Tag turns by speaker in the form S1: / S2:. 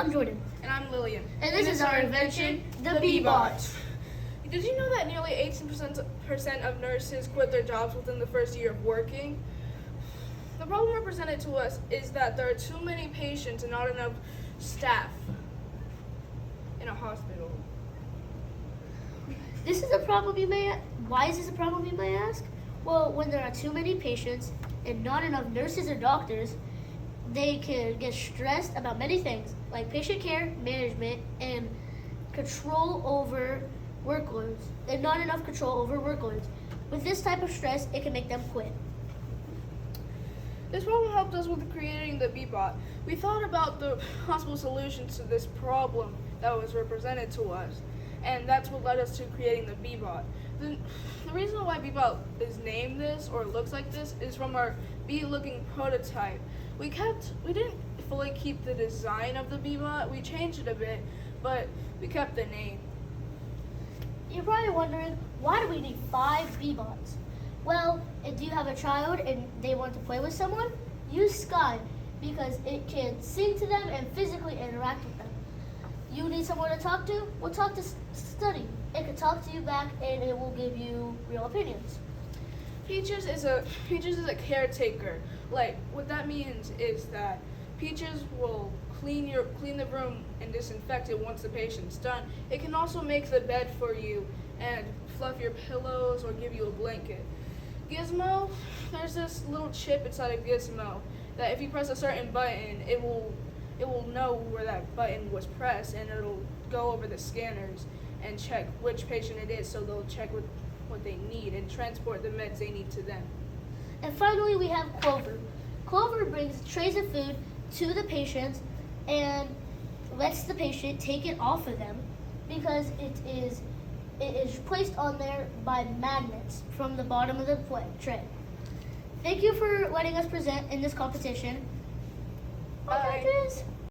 S1: I'm Jordan.
S2: And I'm Lillian.
S1: And this is our invention, the Bee-Bot.
S2: Did you know that nearly 18% of nurses quit their jobs within the first year of working? The problem represented to us is that there are too many patients and not enough staff in a hospital.
S1: This is a problem why is this a problem you may ask? Well, when there are too many patients and not enough nurses or doctors, they can get stressed about many things like patient care, management, and control over workloads, and not enough control over workloads. With this type of stress, it can make them quit.
S2: This problem helped us with creating the Bee-Bot. We thought about the possible solutions to this problem that was represented to us, and that's what led us to creating the Bee-Bot. The reason why Bee-Bot is named this or looks like this is from our bee-looking prototype. We didn't fully keep the design of the Bee-Bot. We changed it a bit, but we kept the name.
S1: You're probably wondering, why do we need 5 Bee-Bots? Well, if you have a child and they want to play with someone, use Sky because it can sing to them and physically interact with them. You need someone to talk to? Well, talk to Study. It can talk to you back and it will give you real opinions.
S2: Peaches is a caretaker. Like, what that means is that Peaches will clean the room and disinfect it once the patient's done. It can also make the bed for you and fluff your pillows or give you a blanket. Gizmo, there's this little chip inside of Gizmo that if you press a certain button, it will know where that button was pressed, and it'll go over the scanners and check which patient it is, so they'll check what they need and transport the meds they need to them.
S1: And finally, we have Clover. Clover brings trays of food to the patients and lets the patient take it off of them because it is placed on there by magnets from the bottom of the tray. Thank you for letting us present in this competition.
S2: Bye.